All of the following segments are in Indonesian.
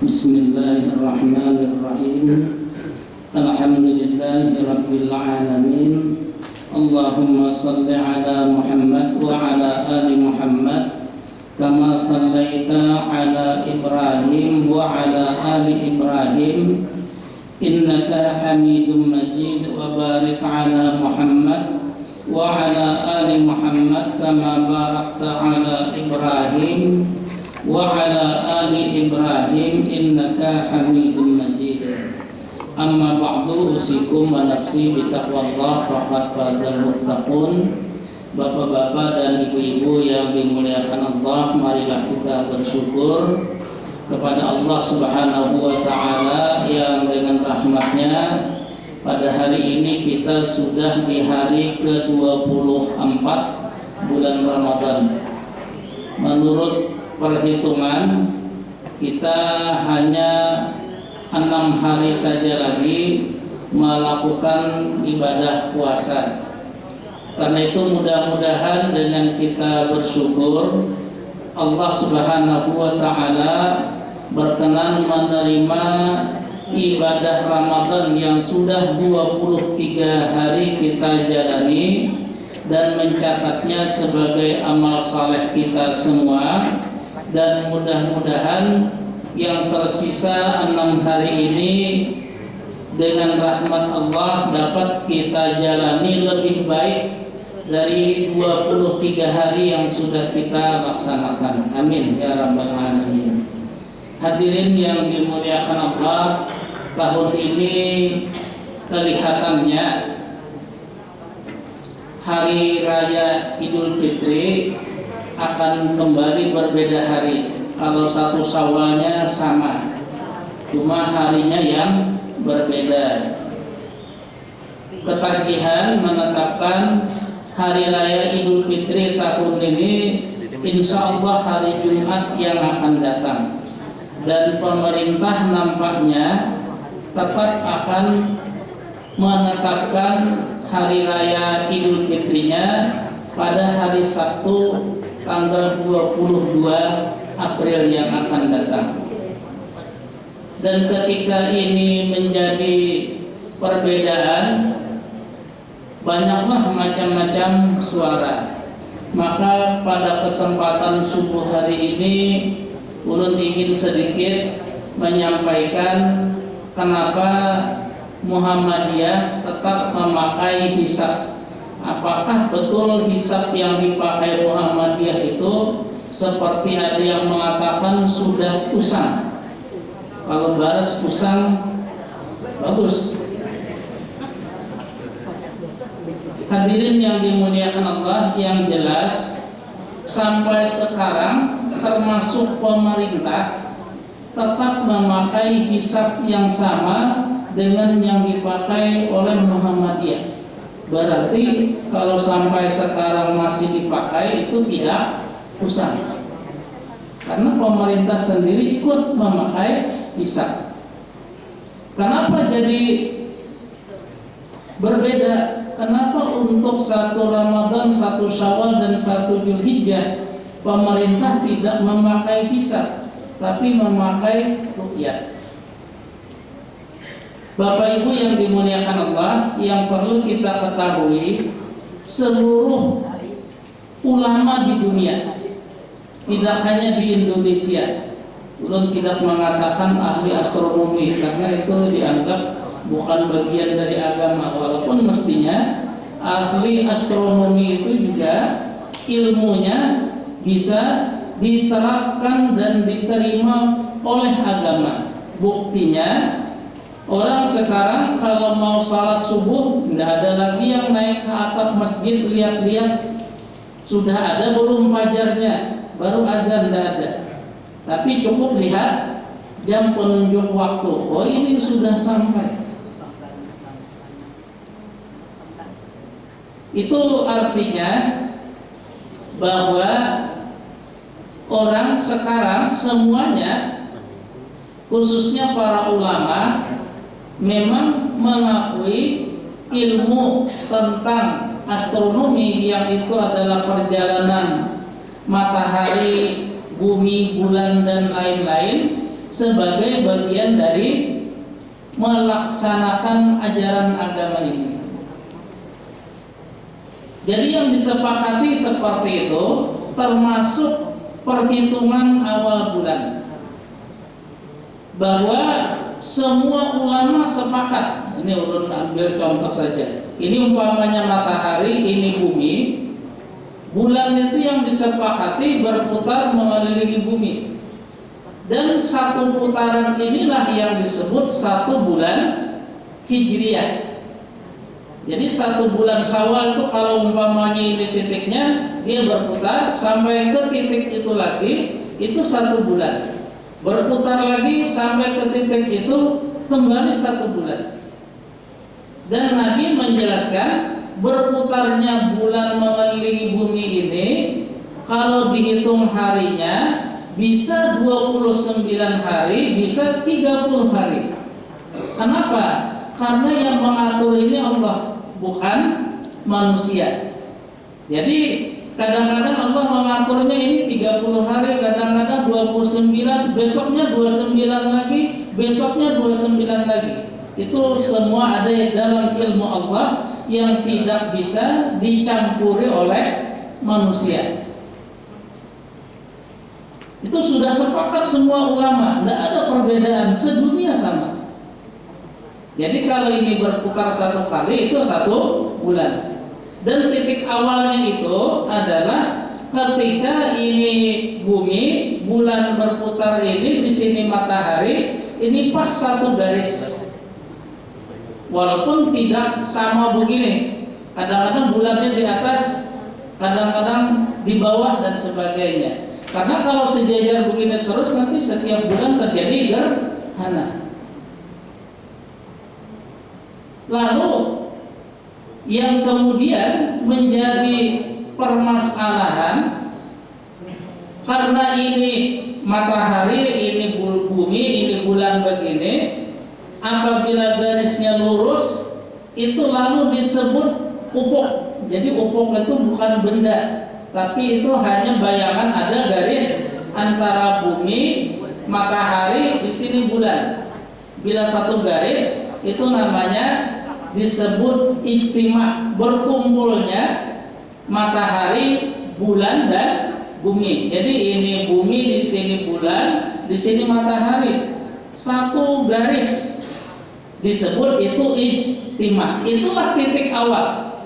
Bismillahirrahmanirrahim. Alhamdulillahi rabbil alamin. Allahumma salli ala Muhammad wa ala ali Muhammad kama sallaita ala Ibrahim wa ala ali Ibrahim innaka Hamidum Majid. Wa barik ala Muhammad wa ala ali Muhammad kama barakta ala Ibrahim wa ala ali Ibrahim innaka Hamidum Majid. Amma ba'du, usikum wa nafsi bitaqwallah faqad fazal muttaqun. Bapak-bapak dan ibu-ibu yang dimuliakan Allah, marilah kita bersyukur kepada Allah Subhanahu wa taala yang dengan rahmatnya pada hari ini kita sudah di hari ke-24 bulan Ramadan. Menurut perhitungan kita hanya 6 hari saja lagi melakukan ibadah puasa. Karena itu mudah-mudahan dengan kita bersyukur Allah Subhanahu wa taala berkenan menerima ibadah Ramadan yang sudah 23 hari kita jalani dan mencatatnya sebagai amal saleh kita semua. Dan mudah-mudahan yang tersisa 6 hari ini dengan rahmat Allah dapat kita jalani lebih baik dari 23 hari yang sudah kita laksanakan. Amin ya rabbal alamin. Hadirin yang dimuliakan Allah, tahun ini kelihatannya hari raya Idul Fitri akan kembali berbeda hari. Kalau 1 Syawalnya sama, cuma harinya yang berbeda. Ketarjihan menetapkan hari raya Idul Fitri tahun ini insya Allah hari Jumat yang akan datang. Dan pemerintah nampaknya tetap akan menetapkan hari raya Idul Fitrinya pada hari Sabtu tanggal 22 April yang akan datang. Dan ketika ini menjadi perbedaan, banyaklah macam-macam suara. Maka pada kesempatan subuh hari ini ulun ingin sedikit menyampaikan kenapa Muhammadiyah tetap memakai hisab. Apakah betul hisab yang dipakai Muhammadiyah itu seperti ada yang mengatakan sudah usang? Kalau baras usang bagus. Hadirin yang dimuliakan Allah, yang jelas sampai sekarang termasuk pemerintah tetap memakai hisab yang sama dengan yang dipakai oleh Muhammadiyah. Berarti kalau sampai sekarang masih dipakai itu tidak usang, karena pemerintah sendiri ikut memakai hisab. Kenapa jadi berbeda? Kenapa untuk 1 Ramadan, 1 Syawal dan 1 Dzulhijjah pemerintah tidak memakai hisab tapi memakai ruqyah? Bapak Ibu yang dimuliakan Allah, yang perlu kita ketahui, seluruh ulama di dunia, tidak hanya di Indonesia. Ulun tidak mengatakan ahli astronomi karena itu dianggap bukan bagian dari agama, walaupun mestinya ahli astronomi itu juga ilmunya bisa diterapkan dan diterima oleh agama. Buktinya orang sekarang kalau mau salat subuh tidak ada lagi yang naik ke atap masjid lihat-lihat sudah ada belum fajarnya, baru azan, tidak ada. Tapi cukup lihat jam penunjuk waktu, oh ini sudah sampai. Itu artinya bahwa orang sekarang semuanya, khususnya para ulama, memang mengakui ilmu tentang astronomi yang itu adalah perjalanan matahari, bumi, bulan dan lain-lain sebagai bagian dari melaksanakan ajaran agama ini. Jadi yang disepakati seperti itu, termasuk perhitungan awal bulan, bahwa semua ulama sepakat. Ini ulun ambil contoh saja. Ini umpamanya matahari, ini bumi. Bulan itu yang disepakati berputar mengelilingi bumi. Dan satu putaran inilah yang disebut satu bulan Hijriah. Jadi satu bulan Syawal itu kalau umpamanya ini titiknya, dia berputar sampai ke titik itu lagi, itu satu bulan. Berputar lagi sampai ke titik itu, kembali satu bulan. Dan Nabi menjelaskan berputarnya bulan mengelilingi bumi ini, kalau dihitung harinya bisa 29 hari, bisa 30 hari. Kenapa? Karena yang mengatur ini Allah, bukan manusia. Jadi kadang-kadang Allah mengaturnya ini 30 hari, kadang-kadang 29, besoknya 29 lagi, besoknya 29 lagi. Itu semua ada dalam ilmu Allah yang tidak bisa dicampuri oleh manusia. Itu sudah sepakat semua ulama, tidak ada perbedaan, sedunia sama. Jadi kalau ini berputar satu kali itu satu bulan. Dan titik awalnya itu adalah ketika ini bumi, bulan berputar ini, di sini matahari, ini pas satu garis. Walaupun tidak sama begini, kadang-kadang bulannya di atas, kadang-kadang di bawah dan sebagainya. Karena kalau sejajar begini terus, nanti setiap bulan terjadi gerhana. Lalu yang kemudian menjadi permasalahan, karena ini matahari, ini bumi, ini bulan begini, apabila garisnya lurus, itu lalu disebut ufuk. Jadi ufuk itu bukan benda, tapi itu hanya bayangan ada garis antara bumi, matahari, di sini bulan. Bila satu garis, itu namanya disebut ijtima, berkumpulnya matahari, bulan dan bumi. Jadi ini bumi, di sini bulan, di sini matahari, satu garis, disebut itu ijtima. Itulah titik awal.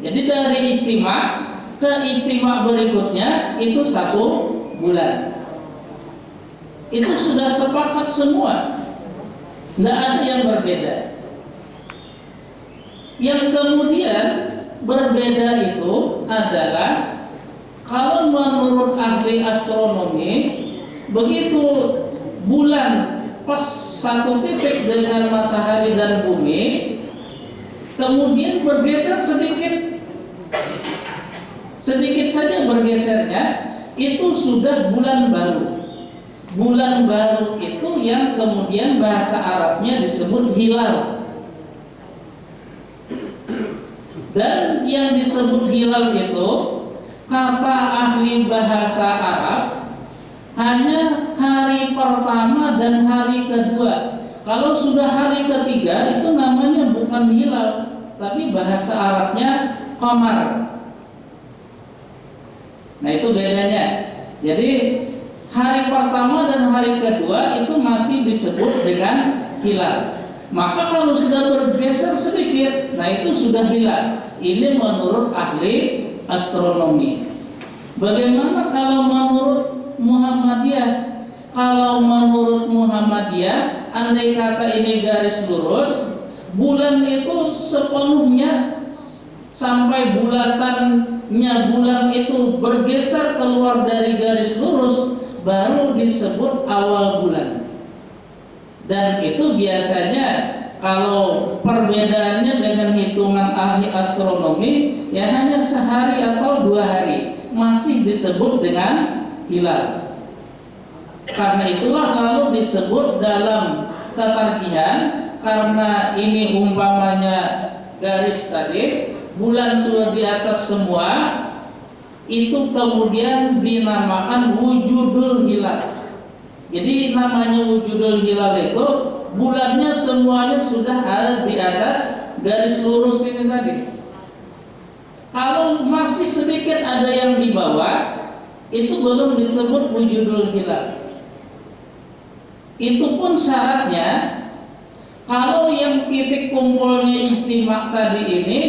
Jadi dari ijtima ke ijtima berikutnya itu satu bulan. Itu sudah sepakat semua, tidak ada yang berbeda. Yang kemudian berbeda itu adalah kalau menurut ahli astronomi, begitu bulan pas satu titik dengan matahari dan bumi, kemudian bergeser sedikit saja bergesernya, itu sudah bulan baru. Bulan baru itu yang kemudian bahasa Arabnya disebut hilal. Dan yang disebut hilal itu, kata ahli bahasa Arab, hanya hari pertama dan hari kedua. Kalau sudah hari ketiga, itu namanya bukan hilal, tapi bahasa Arabnya qamar. Nah itu bedanya. Jadi hari pertama dan hari kedua itu masih disebut dengan hilal. Maka kalau sudah bergeser sedikit, nah itu sudah hilal. Ini menurut ahli astronomi. Bagaimana kalau menurut Muhammadiyah? Kalau menurut Muhammadiyah, andai kata ini garis lurus, bulan itu sepenuhnya sampai bulatannya bulan itu bergeser keluar dari garis lurus, baru disebut awal bulan. Dan itu biasanya kalau perbedaannya dengan hitungan ahli astronomi, ya hanya sehari atau 2 hari, masih disebut dengan hilal. Karena itulah lalu disebut dalam ketarjihan, karena ini umpamanya garis tadi, bulan sudah di atas semua, itu kemudian dinamakan wujudul hilal. Jadi namanya wujudul hilal itu bulannya semuanya sudah ada di atas garis lurus ini tadi. Kalau masih sedikit ada yang di bawah, itu belum disebut wujudul hilal. Itu pun syaratnya kalau yang titik kumpulnya istimak tadi ini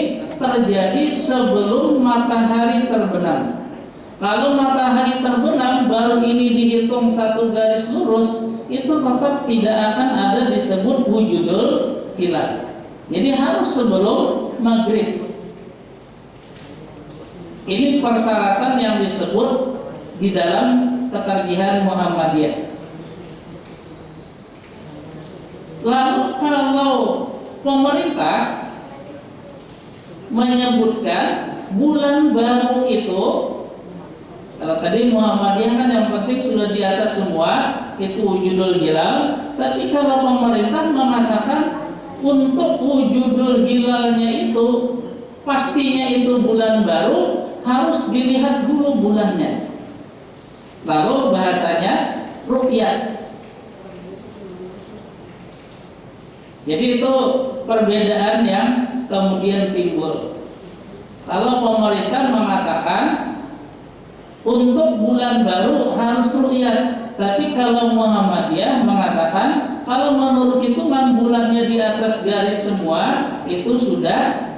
terjadi sebelum matahari terbenam. Kalau matahari terbenam baru ini dihitung satu garis lurus, itu tetap tidak akan ada disebut wujudul hilal. Jadi harus sebelum maghrib. Ini persyaratan yang disebut di dalam ketarjihan Muhammadiyah. Lalu kalau pemerintah menyebutkan bulan baru itu, kalau tadi Muhammadiyah kan yang penting sudah di atas semua, itu wujudul hilal. Tapi kalau pemerintah mengatakan untuk wujudul hilalnya itu pastinya itu bulan baru, harus dilihat dulu bulannya. Lalu bahasanya ru'yat. Jadi itu perbedaan yang kemudian timbul. Kalau pemerintah mengatakan untuk bulan baru harus ru'yat, tapi kalau Muhammadiyah mengatakan kalau menurut hitungan bulannya di atas garis semua itu sudah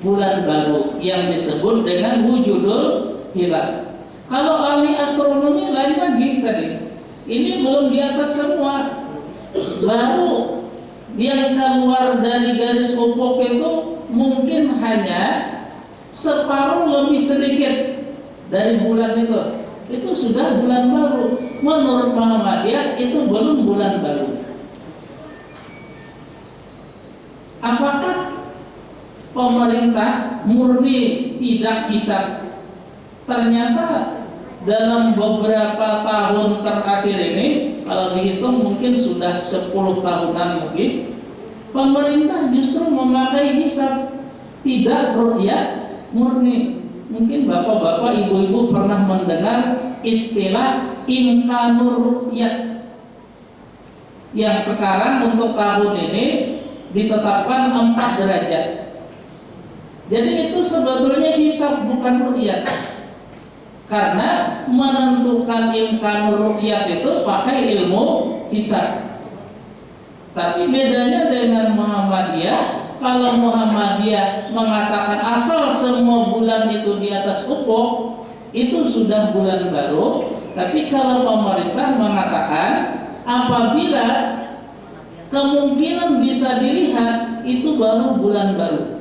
bulan baru yang disebut dengan wujudul hilal. Kalau ahli astronomi lain lagi tadi, ini belum di atas semua, baru yang keluar dari garis ufuk itu mungkin hanya separuh lebih sedikit dari bulan itu sudah bulan baru. Menurut Muhammadiyah itu belum bulan baru. Apakah pemerintah murni tidak hisab? Ternyata dalam beberapa tahun terakhir ini, kalau dihitung mungkin sudah 10 tahunan lebih, pemerintah justru memakai hisab, tidak ru'yat murni. Mungkin bapak-bapak, ibu-ibu pernah mendengar istilah imkanur ru'yat, yang sekarang untuk tahun ini ditetapkan 4 derajat. Jadi itu sebetulnya hisab, bukan ru'yat. Karena menentukan imkanur ru'yat itu pakai ilmu hisab. Tapi bedanya dengan Muhammadiyah, kalau Muhammadiyah mengatakan asal semua bulan itu di atas ufuk, itu sudah bulan baru. Tapi kalau pemerintah mengatakan apabila kemungkinan bisa dilihat, itu baru bulan baru.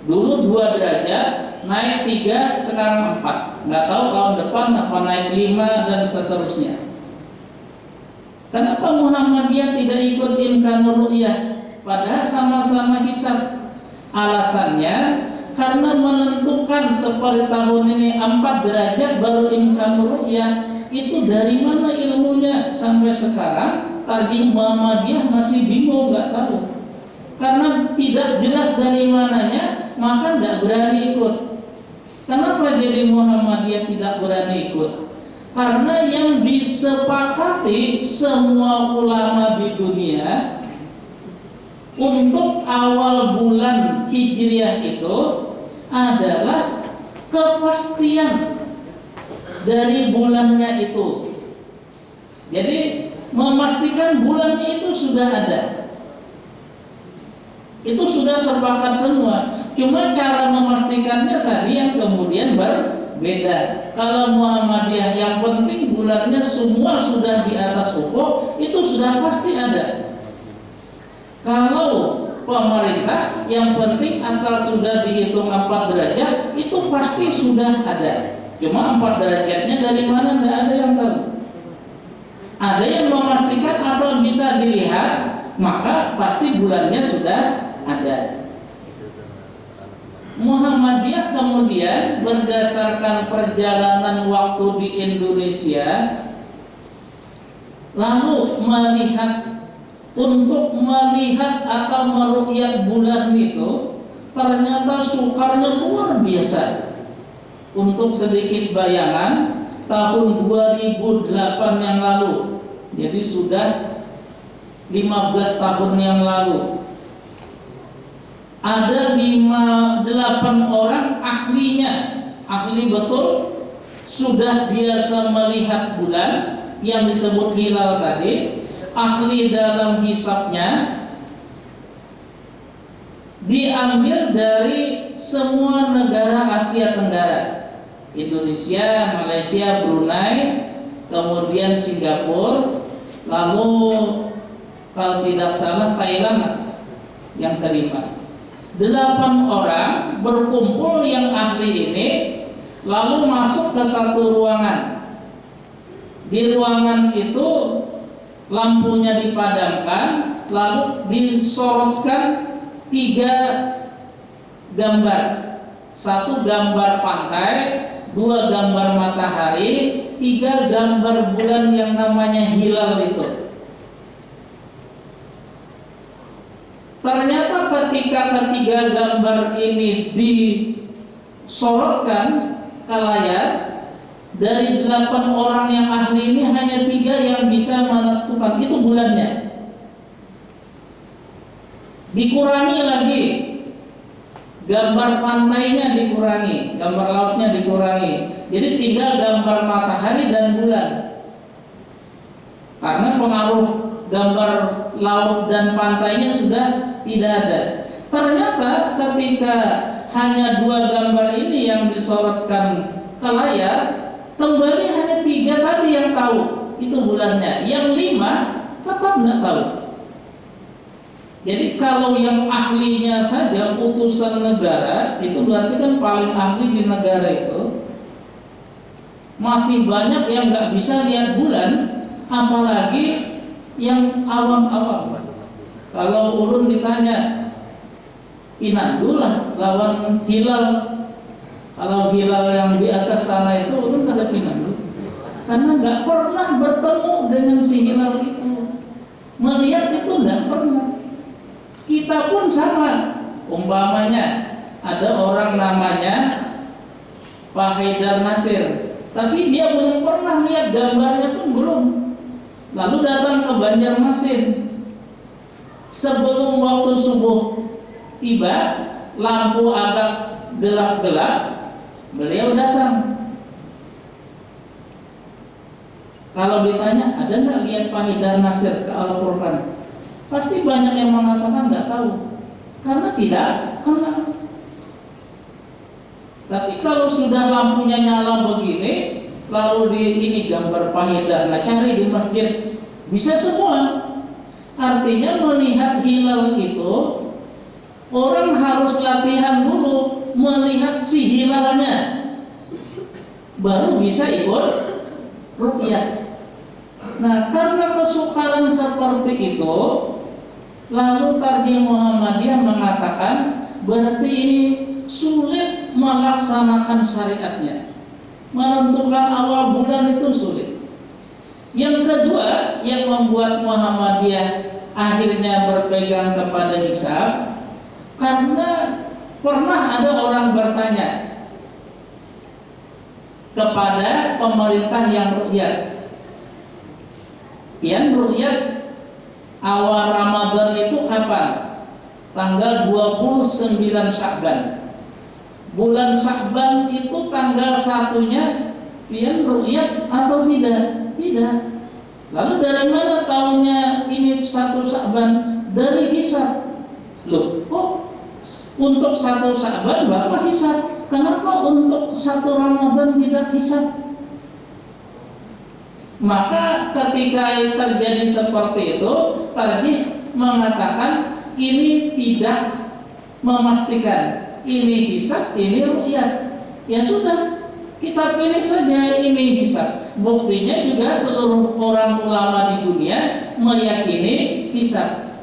Dulu 2 derajat, naik 3, sekarang 4. Nggak tahu tahun depan apa naik 5 dan seterusnya. Kenapa Muhammadiyah tidak ikut imkanur ru'yah? Padahal sama-sama hisab. Alasannya karena menentukan seperti tahun ini 4 derajat baru imkanur ru'yah, itu dari mana ilmunya? Sampai sekarang tarjih Muhammadiyah masih bingung, nggak tahu. Karena tidak jelas dari mananya, maka nggak berani ikut. Kenapa jadi Muhammadiyah tidak berani ikut? Karena yang disepakati semua ulama di dunia untuk awal bulan Hijriah itu adalah kepastian dari bulannya itu. Jadi memastikan bulannya itu sudah ada. Itu sudah sepakat semua. Cuma cara memastikannya tadi yang kemudian berbeda. Kalau Muhammadiyah yang penting bulannya semua sudah di atas ufuk, itu sudah pasti ada. Kalau pemerintah yang penting asal sudah dihitung 4 derajat, itu pasti sudah ada. Cuma 4 derajatnya dari mana tidak ada yang tahu. Ada yang memastikan asal bisa dilihat, maka pasti bulannya sudah ada. Muhammadiyah kemudian berdasarkan perjalanan waktu di Indonesia lalu untuk melihat atau meru'yat bulan itu ternyata sukarnya luar biasa. Untuk sedikit bayangan, tahun 2008 yang lalu Jadi sudah 15 tahun yang lalu. Ada 8 orang ahlinya, ahli betul, sudah biasa melihat bulan yang disebut hilal tadi, ahli dalam hisabnya, diambil dari semua negara Asia Tenggara, Indonesia, Malaysia, Brunei, kemudian Singapura, lalu kalau tidak salah Thailand yang kelima. 8 orang berkumpul yang ahli ini, lalu masuk ke satu ruangan. Di ruangan itu lampunya dipadamkan, lalu disorotkan 3 gambar. 1 gambar pantai, 2 gambar matahari, 3 gambar bulan yang namanya hilal itu. Ternyata ketika ketiga gambar ini disorotkan ke layar, dari 8 orang yang ahli ini hanya 3 yang bisa menentukan itu bulannya. Dikurangi lagi, gambar pantainya dikurangi, gambar lautnya dikurangi, jadi tinggal gambar matahari dan bulan. Karena pengaruh gambar laut dan pantainya sudah tidak ada. Ternyata ketika hanya 2 gambar ini yang disorotkan ke layar, kembali hanya 3 tadi yang tahu itu bulannya, yang 5 tetap tidak tahu. Jadi kalau yang ahlinya saja utusan negara, itu berarti kan paling ahli di negara itu, masih banyak yang nggak bisa lihat bulan, apalagi yang awam-awam. Kalau ulun ditanya, Pinandu lah lawan hilal. Kalau hilal yang di atas sana itu ulun ada Pinandu, karena nggak pernah bertemu dengan si hilal itu, melihat itu nggak pernah. Kita pun sama, umpamanya ada orang namanya Pak Haidar Nasir, tapi dia belum pernah lihat gambarnya pun belum. Lalu datang ke Banjarmasin, sebelum waktu subuh tiba, lampu agak gelap-gelap, beliau datang. Kalau ditanya, ada nggak lihat Pak Haidar Nasir ke Al-Quran? Pasti banyak yang mengatakan nggak tahu, karena tidak kenal. Tapi kalau sudah lampunya nyala begini, lalu ini gambar Pak Haidar, nah cari di masjid, bisa semua. Artinya melihat hilal itu, orang harus latihan dulu melihat si hilalnya, baru bisa ikut ruqyah. Nah, karena kesukaran seperti itu, lalu Tarjih Muhammadiyah mengatakan berarti ini sulit melaksanakan syariatnya, menentukan awal bulan itu sulit. Yang kedua yang membuat Muhammadiyah akhirnya berpegang kepada hisab, karena pernah ada orang bertanya kepada pemerintah yang ruqyah, yang ruqyah awal Ramadan itu kapan? Tanggal 29 Sya'ban. Bulan Sya'ban itu tanggal 1-nya pian ruqyah atau tidak? Tidak. Lalu dari mana tahunya ini 1 Sya'ban? Dari hisab. Loh, kok untuk 1 Sya'ban Bapak hisab? Kenapa untuk 1 Ramadan tidak hisab? Maka ketika terjadi seperti itu, Tarjih mengatakan ini tidak memastikan ini hisab, ini ruqyah. Ya sudah, kita pilih saja ini hisab. Buktinya juga seluruh orang ulama di dunia meyakini hisab.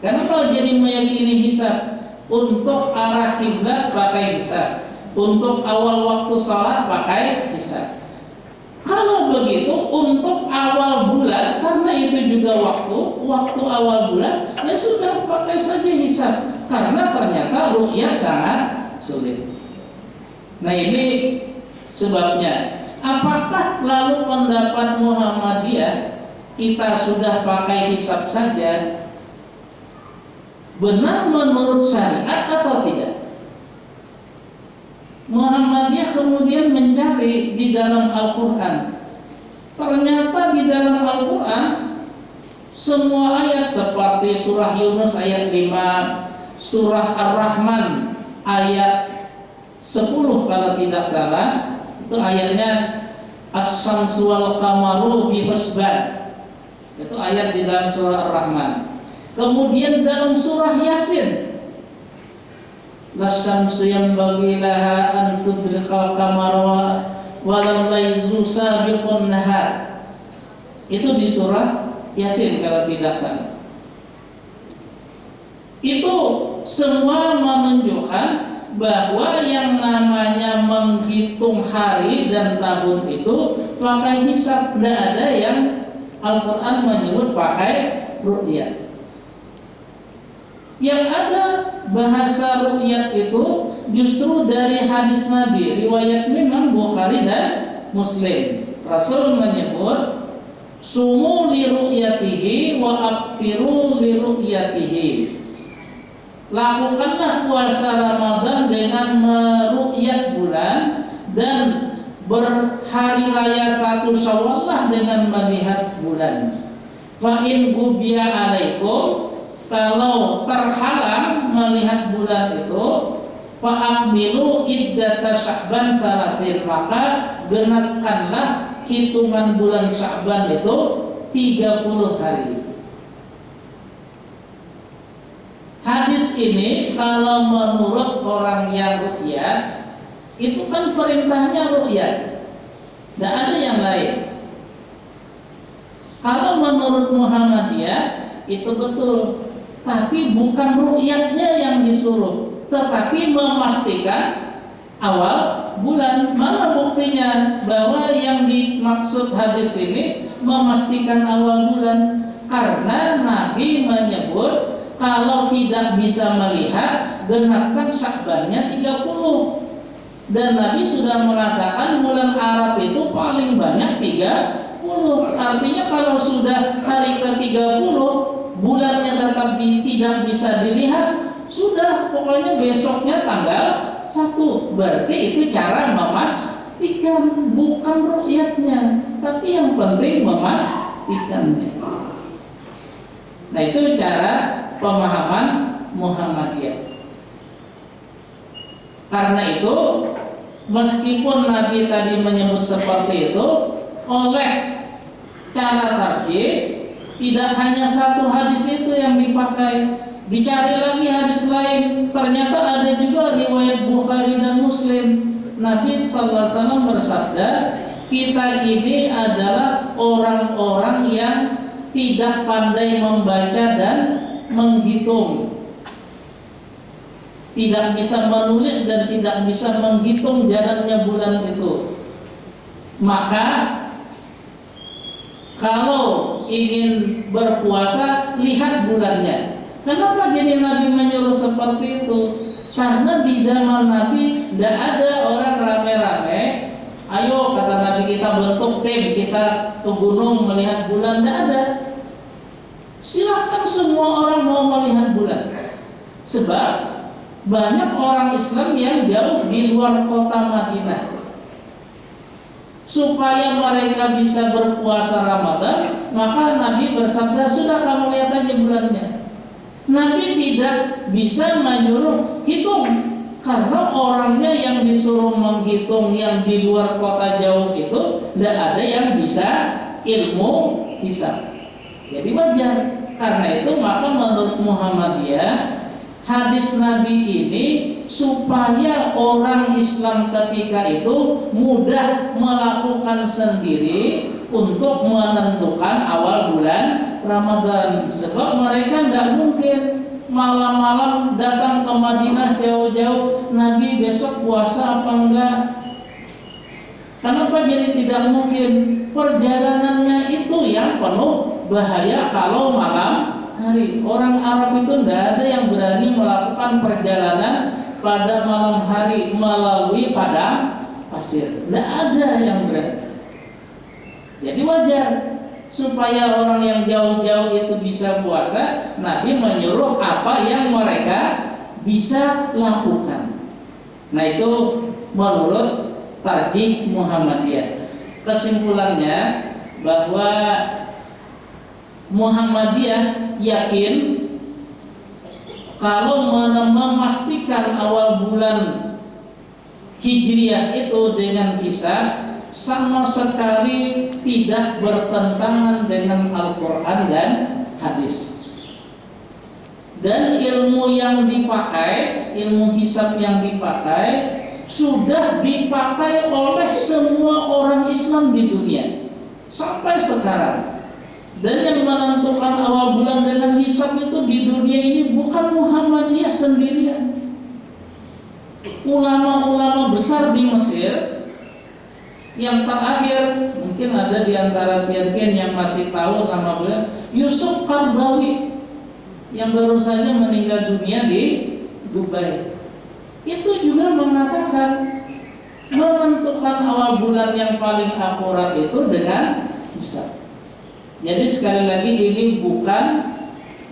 Karena kalau jadi meyakini hisab, untuk arah kiblat pakai hisab, untuk awal waktu sholat pakai hisab. Kalau begitu untuk awal bulan, karena itu juga waktu awal bulan, ya sudah pakai saja hisab, karena ternyata ruqyah sangat sulit. Nah, ini sebabnya. Apakah lalu pendapat Muhammadiyah kita sudah pakai hisab saja, benar menurut syariat atau tidak? Muhammadiyah kemudian mencari di dalam Al-Quran. Ternyata di dalam Al-Quran semua ayat seperti surah Yunus ayat 5, surah Ar-Rahman ayat 10 kalau tidak salah, itu ayatnya As-Samsu wal Qamaru bi husban. Itu ayat di dalam surah Ar-Rahman. Kemudian dalam surah Yasin, Las-syamsu yanbaghi laha an tudrikal qamara walal lailu sabiqun nahar. Itu di surah Yasin kalau tidak salah. Itu semua menunjukkan bahwa yang namanya menghitung hari dan tahun itu pakai hisab. Tidak ada yang Al-Quran menyebut pakai ru'yat. Yang ada bahasa ru'yat itu justru dari hadis Nabi, riwayat memang Bukhari dan Muslim. Rasul menyebut sumu li ru'yatihi wa aftiru li ru'yatihi. Lakukanlah puasa Ramadan dengan meru'yat bulan dan berhari raya 1 Syawal dengan melihat bulan. Fa in gubiya alaikum, kalau terhalang melihat bulan itu, fa akmilu iddata Sya'ban salasin, maka genapkanlah hitungan bulan Sya'ban itu 30 hari. Hadis ini kalau menurut orang yang ru'yat, itu kan perintahnya ru'yat, tidak ada yang lain. Kalau menurut Muhammadiyah itu betul, tapi bukan ru'yatnya yang disuruh, tetapi memastikan awal bulan. Mana buktinya bahwa yang dimaksud hadis ini memastikan awal bulan? Karena Nabi menyebut kalau tidak bisa melihat, genapkan Sya'bannya 30. Dan Nabi sudah mengatakan bulan Arab itu paling banyak 30. Artinya kalau sudah hari ke-30 bulannya tetap tidak bisa dilihat, sudah pokoknya besoknya tanggal 1. Berarti itu cara memastikan, bukan ru'yatnya, tapi yang penting memastikannya. Nah, itu cara pemahaman Muhammadiyah. Karena itu meskipun Nabi tadi menyebut seperti itu, oleh cara tarjih tidak hanya satu hadis itu yang dipakai, dicari lagi hadis lain. Ternyata ada juga riwayat Bukhari dan Muslim. Nabi SAW bersabda, kita ini adalah orang-orang yang tidak pandai membaca dan menghitung, tidak bisa menulis dan tidak bisa menghitung jalannya bulan itu. Maka kalau ingin berpuasa, lihat bulannya. Kenapa jadi Nabi menyuruh seperti itu? Karena di zaman Nabi tidak ada orang rame-rame, ayo kata Nabi kita bentuk tim, kita ke gunung melihat bulan. Tidak ada. Silahkan semua orang mau melihat bulan. Sebab banyak orang Islam yang jauh di luar kota Madinah. Supaya mereka bisa berpuasa Ramadan, maka Nabi bersabda, sudah kamu lihat aja bulannya. Nabi tidak bisa menyuruh hitung, karena orangnya yang disuruh menghitung yang di luar kota jauh itu tidak ada yang bisa ilmu hisab. Jadi wajar. Karena itu maka menurut Muhammadiyah, hadis Nabi ini supaya orang Islam ketika itu mudah melakukan sendiri untuk menentukan awal bulan Ramadan. Sebab mereka tidak mungkin malam-malam datang ke Madinah jauh-jauh, Nabi besok puasa apa enggak. Kenapa jadi tidak mungkin? Perjalanannya itu yang penuh bahaya kalau malam hari. Orang Arab itu tidak ada yang berani melakukan perjalanan pada malam hari melalui padang pasir. Tidak ada yang berani. Jadi wajar supaya orang yang jauh-jauh itu bisa puasa, Nabi menyuruh apa yang mereka bisa lakukan. Nah, itu menurut tarjih Muhammadiyah. Kesimpulannya bahwa Muhammadiyah yakin kalau memastikan awal bulan Hijriah itu dengan hisab sama sekali tidak bertentangan dengan Al-Quran dan hadis. Dan ilmu yang dipakai, ilmu hisab yang dipakai sudah dipakai oleh semua orang Islam di dunia sampai sekarang. Dan yang menentukan awal bulan dengan hisab itu di dunia ini bukan Muhammadiyah sendirian. Ulama-ulama besar di Mesir, yang terakhir mungkin ada di antara pian-pian yang masih tahu nama beliau, Yusuf Qaradawi, yang baru saja meninggal dunia di Dubai. Itu juga mengatakan menentukan awal bulan yang paling akurat itu dengan hisab. Jadi sekali lagi ini bukan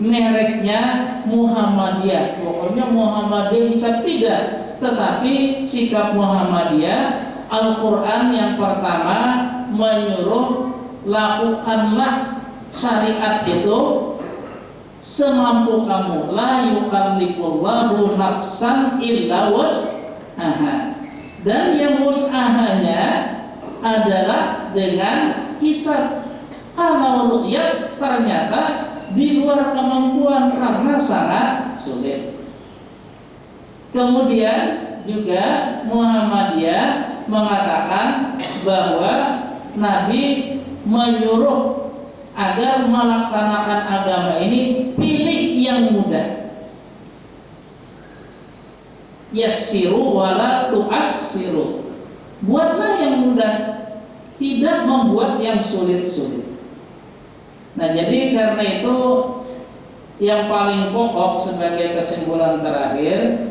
mereknya Muhammadiyah. Pokoknya Muhammadiyah hisab tidak, tetapi sikap Muhammadiyah, Al-Quran yang pertama menyuruh lakukanlah syariat itu semampu kamu. La yukallifullahu nafsan illa wus'aha. Dan yang wus'ahanya adalah dengan hisab. Kalau ru'yat ternyata di luar kemampuan karena sangat sulit. Kemudian juga Muhammadiyah mengatakan bahwa Nabi menyuruh agar melaksanakan agama ini pilih yang mudah. Yassiru wala tu'assiru. Buatlah yang mudah, tidak membuat yang sulit-sulit. Nah, jadi karena itu yang paling pokok sebagai kesimpulan terakhir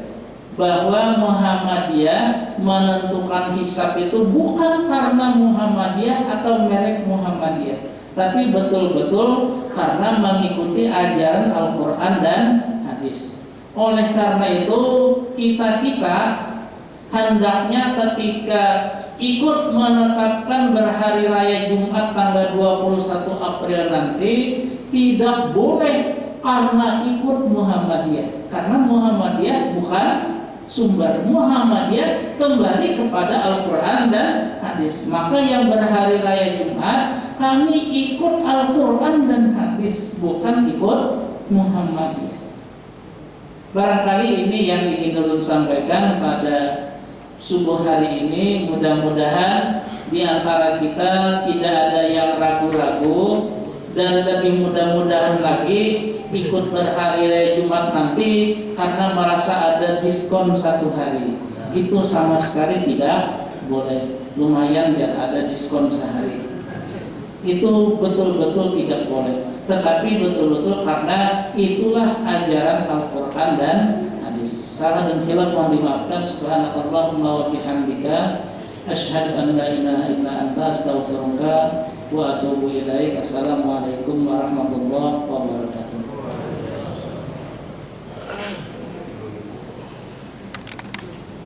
bahwa Muhammadiyah menentukan hisab itu bukan karena Muhammadiyah atau merek Muhammadiyah, tapi betul-betul karena mengikuti ajaran Al-Quran dan hadis. Oleh karena itu kita hendaknya ketika ikut menetapkan berhari raya Jumat tanggal 21 April nanti tidak boleh karena ikut Muhammadiyah, karena Muhammadiyah bukan sumber. Muhammadiyah kembali kepada Al-Quran dan hadis. Maka yang berhari raya Jumat kami ikut Al-Quran dan hadis, bukan ikut Muhammadiyah. Barangkali ini yang ingin ulun sampaikan pada subuh hari ini. Mudah-mudahan di antara kita tidak ada yang ragu-ragu, dan lebih mudah-mudahan lagi ikut berhari raya Jumat nanti karena merasa ada diskon 1 hari. Itu sama sekali tidak boleh. Lumayan biar ada diskon sehari. Itu betul-betul tidak boleh. Tetapi betul-betul karena itulah ajaran Al-Quran dan hadis. Salah dan khilaf mohon dimaafkan. Subhanakallahumma wa bihamdika asyhadu an la ilaha illa anta astaghfiruka wa atubu ilaik. Assalamualaikum warahmatullahi wabarakatuh.